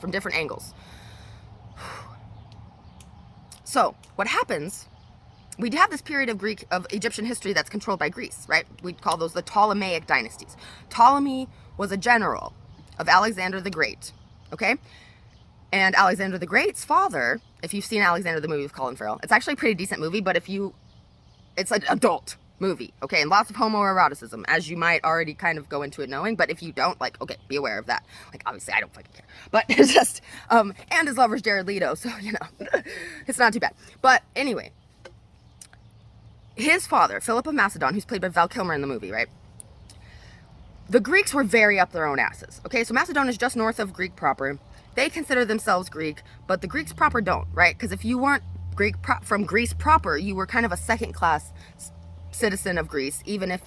from different angles. So what happens, we have this period of Egyptian history that's controlled by Greece, right? We'd call those the Ptolemaic dynasties. Ptolemy was a general of Alexander the Great, okay? And Alexander the Great's father, if you've seen Alexander the movie with Colin Farrell, it's actually a pretty decent movie, but it's an adult movie, okay? And lots of homoeroticism, as you might already kind of go into it knowing, but if you don't, like, okay, be aware of that. Like, obviously, I don't fucking care. But it's just, and his lover's Jared Leto, so, you know, it's not too bad. But anyway, his father, Philip of Macedon, who's played by Val Kilmer in the movie, right? The Greeks were very up their own asses, okay? So Macedon is just north of Greek proper. They consider themselves Greek, but the Greeks proper don't, right? Because if you weren't from Greece proper, you were kind of a second-class citizen of Greece, even if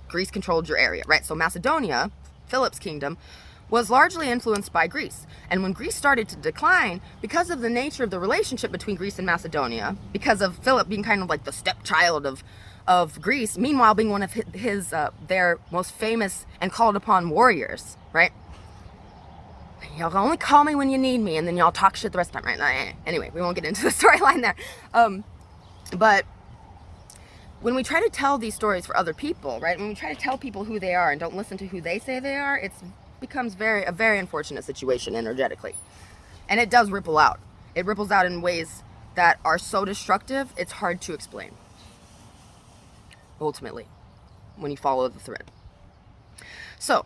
Greece controlled your area, right? So Macedonia, Philip's kingdom, was largely influenced by Greece. And when Greece started to decline, because of the nature of the relationship between Greece and Macedonia, because of Philip being kind of like the stepchild of Greece, meanwhile being one of their most famous and called upon warriors, right? Y'all can only call me when you need me, and then y'all talk shit the rest of the time, right? Anyway, we won't get into the storyline there. But when we try to tell these stories for other people, right? When we try to tell people who they are and don't listen to who they say they are, it becomes a very unfortunate situation energetically. And it does ripple out. It ripples out in ways that are so destructive, it's hard to explain. Ultimately, when you follow the thread. So,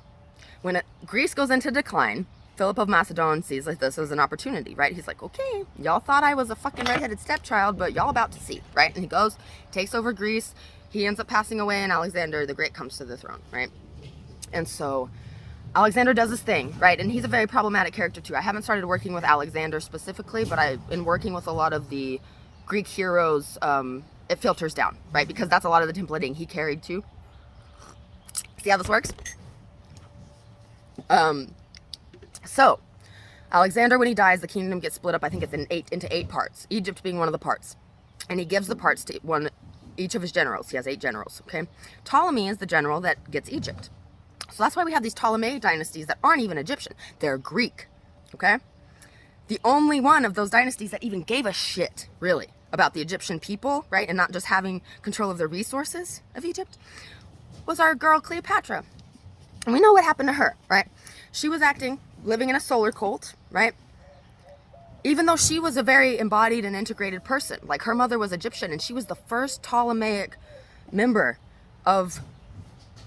when Greece goes into decline, Philip of Macedon sees like this as an opportunity, right? He's like, okay, y'all thought I was a fucking redheaded stepchild, but y'all about to see, right? And he goes, takes over Greece. He ends up passing away, and Alexander the Great comes to the throne, right? And so Alexander does his thing, right? And he's a very problematic character too. I haven't started working with Alexander specifically, but I've been working with a lot of the Greek heroes. It filters down, right? Because that's a lot of the templating he carried too. See how this works? So, Alexander, when he dies, the kingdom gets split up. I think it's into eight parts. Egypt being one of the parts. And he gives the parts to each of his generals. He has 8 generals, okay? Ptolemy is the general that gets Egypt. So that's why we have these Ptolemaic dynasties that aren't even Egyptian. They're Greek, okay? The only one of those dynasties that even gave a shit, really, about the Egyptian people, right? And not just having control of the resources of Egypt, was our girl Cleopatra. And we know what happened to her, right? She was living in a solar cult, right? Even though she was a very embodied and integrated person. Like, her mother was Egyptian, and she was the first Ptolemaic member of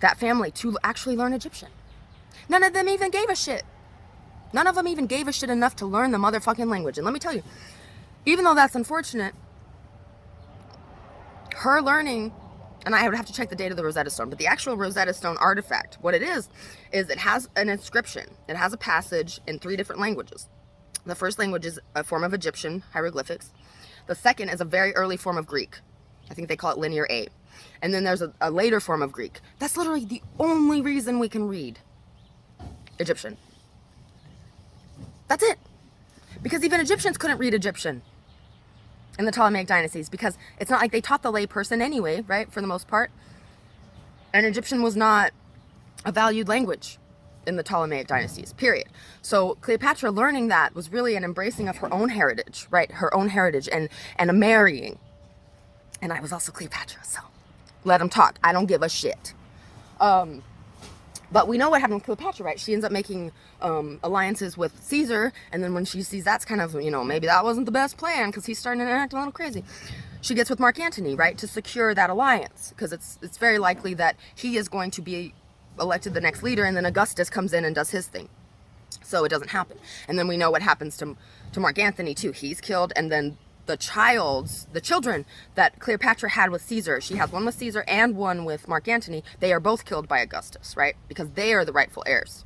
that family to actually learn Egyptian. None of them even gave a shit. None of them even gave a shit enough to learn the motherfucking language. And let me tell you, even though that's unfortunate, her learning, and I would have to check the date of the Rosetta Stone, but the actual Rosetta Stone artifact, what it is it has an inscription. It has a passage in 3 different languages. The first language is a form of Egyptian hieroglyphics. The second is a very early form of Greek. I think they call it Linear A. And then there's a later form of Greek. That's literally the only reason we can read Egyptian. That's it. Because even Egyptians couldn't read Egyptian in the Ptolemaic dynasties, because it's not like they taught the lay person anyway, right, for the most part. And Egyptian was not a valued language in the Ptolemaic dynasties, period. So Cleopatra learning that was really an embracing of her own heritage, right, her own heritage, and a marrying. And I was also Cleopatra, so let them talk. I don't give a shit. But we know what happened with Cleopatra, right? She ends up making alliances with Caesar, and then when she sees that's kind of, maybe that wasn't the best plan because he's starting to act a little crazy, she gets with Mark Antony, right, to secure that alliance, because it's very likely that he is going to be elected the next leader, and then Augustus comes in and does his thing. So it doesn't happen. And then we know what happens to Mark Antony too. He's killed, and then the children that Cleopatra had with Caesar, she has one with Caesar and one with Mark Antony, they are both killed by Augustus, right? Because they are the rightful heirs.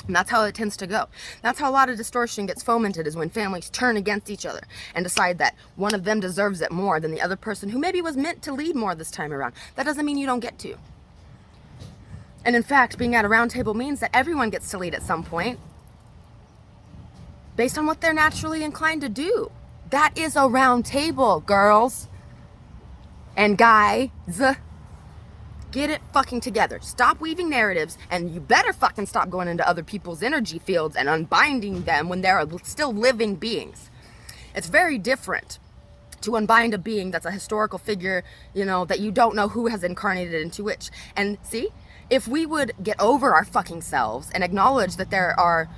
And that's how it tends to go. That's how a lot of distortion gets fomented, is when families turn against each other and decide that one of them deserves it more than the other person who maybe was meant to lead more this time around. That doesn't mean you don't get to. And in fact, being at a round table means that everyone gets to lead at some point based on what they're naturally inclined to do. That is a round table, girls and guys. Get it fucking together. Stop weaving narratives, and you better fucking stop going into other people's energy fields and unbinding them when they're still living beings. It's very different to unbind a being that's a historical figure, you know, that you don't know who has incarnated into which. And see, if we would get over our fucking selves and acknowledge that there are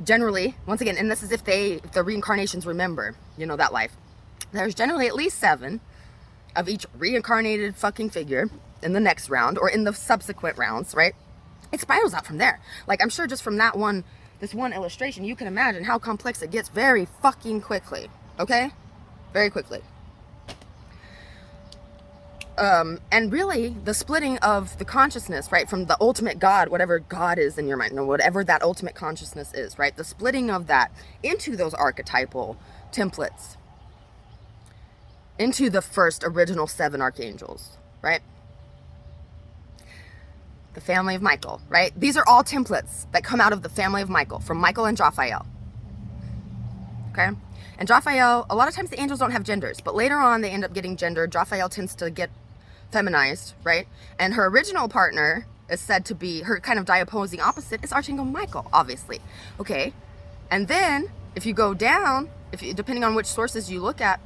generally, once again, and this is if the reincarnations remember, you know, that life, there's generally at least 7 of each reincarnated fucking figure in the next round or in the subsequent rounds, right? It spirals out from there. Like, I'm sure just from that one, this one illustration, you can imagine how complex it gets very fucking quickly, okay? Very quickly. And really, the splitting of the consciousness, right, from the ultimate God, whatever God is in your mind, or whatever that ultimate consciousness is, right, the splitting of that into those archetypal templates, into the first original 7 archangels, right? The family of Michael, right? These are all templates that come out of the family of Michael, from Michael and Raphael, okay? And Raphael, a lot of times the angels don't have genders, but later on they end up getting gendered. Raphael tends to get feminized, right? And her original partner is said to be, her kind of diopposing opposite is Archangel Michael, obviously, okay? And then, if you go down, depending on which sources you look at,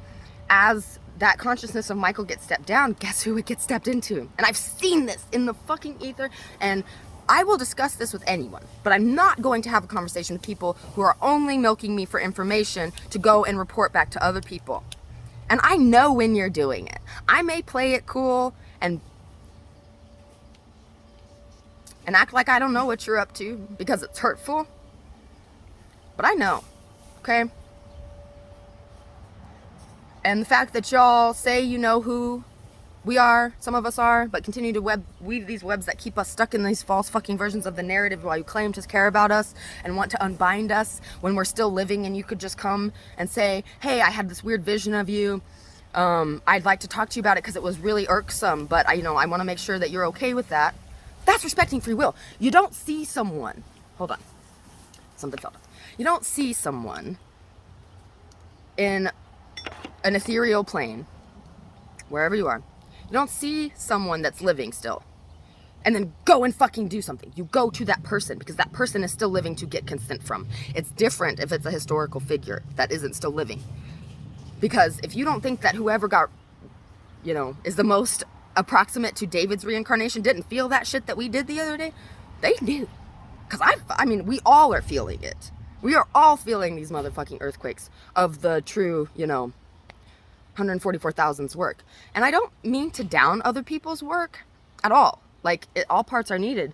as that consciousness of Michael gets stepped down, guess who it gets stepped into? And I've seen this in the fucking ether, and I will discuss this with anyone, but I'm not going to have a conversation with people who are only milking me for information to go and report back to other people. And I know when you're doing it. I may play it cool and act like I don't know what you're up to because it's hurtful, but I know, okay? And the fact that y'all say you know who we are, some of us are, but continue to weave these webs that keep us stuck in these false fucking versions of the narrative while you claim to care about us and want to unbind us when we're still living, and you could just come and say, hey, I had this weird vision of you. I'd like to talk to you about it because it was really irksome, but I want to make sure that you're okay with that. That's respecting free will. You don't see someone, hold on, something fell down. You don't see someone in an ethereal plane, wherever you are, you don't see someone that's living still and then go and fucking do something. You go to that person because that person is still living to get consent from. It's different if it's a historical figure that isn't still living. Because if you don't think that whoever got, is the most approximate to David's reincarnation didn't feel that shit that we did the other day, they did. Because we all are feeling it. We are all feeling these motherfucking earthquakes of the true, 144,000's work. And I don't mean to down other people's work at all. Like, all parts are needed.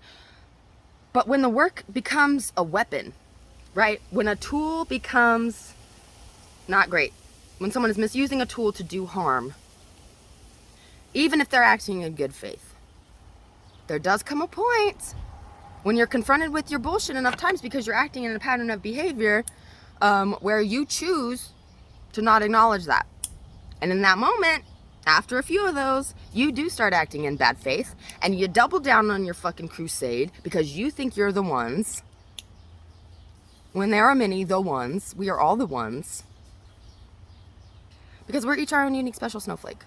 But when the work becomes a weapon, right? When a tool becomes not great, when someone is misusing a tool to do harm, even if they're acting in good faith, there does come a point when you're confronted with your bullshit enough times because you're acting in a pattern of behavior where you choose to not acknowledge that. And in that moment, after a few of those, you do start acting in bad faith and you double down on your fucking crusade because you think you're the ones. When there are many, the ones. We are all the ones. Because we're each our own unique special snowflake.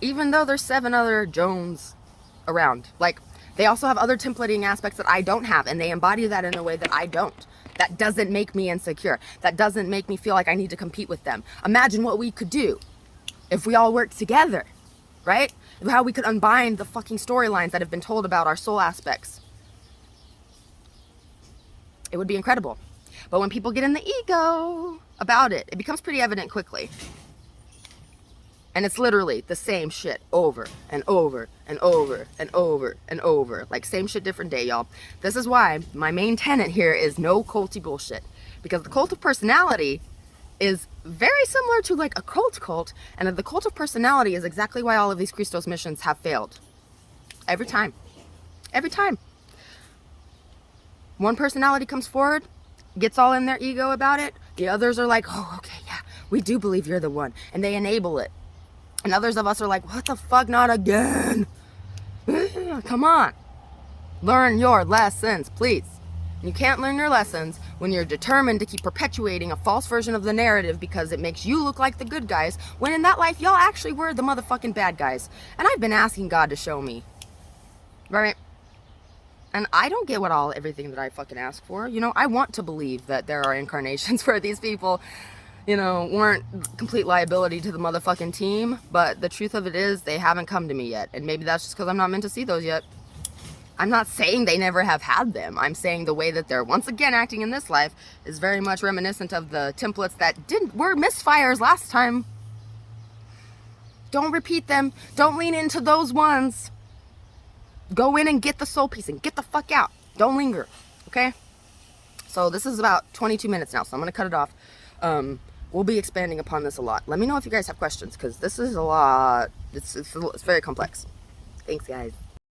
Even though there's 7 other Jones around. Like, they also have other templating aspects that I don't have, and they embody that in a way that I don't. That doesn't make me insecure. That doesn't make me feel like I need to compete with them. Imagine what we could do if we all worked together, right? How we could unbind the fucking storylines that have been told about our soul aspects. It would be incredible. But when people get in the ego about it, it becomes pretty evident quickly. And it's literally the same shit over and over and over and over and over. Like, same shit, different day, y'all. This is why my main tenet here is no culty bullshit. Because the cult of personality is very similar to like a cult. And the cult of personality is exactly why all of these Christos missions have failed. Every time. Every time. One personality comes forward, gets all in their ego about it. The others are like, oh, okay, yeah, we do believe you're the one. And they enable it. And others of us are like, what the fuck, not again? Come on. Learn your lessons, please. You can't learn your lessons when you're determined to keep perpetuating a false version of the narrative because it makes you look like the good guys, when in that life, y'all actually were the motherfucking bad guys. And I've been asking God to show me. Right? And I don't get everything that I fucking ask for. You know, I want to believe that there are incarnations where these people, you know, weren't complete liability to the motherfucking team. But the truth of it is, they haven't come to me yet. And maybe that's just because I'm not meant to see those yet. I'm not saying they never have had them. I'm saying the way that they're once again acting in this life is very much reminiscent of the templates that were misfires last time. Don't repeat them. Don't lean into those ones. Go in and get the soul piece and get the fuck out. Don't linger. Okay? So this is about 22 minutes now, so I'm going to cut it off. We'll be expanding upon this a lot. Let me know if you guys have questions, because this is a lot. It's very complex. Thanks, guys.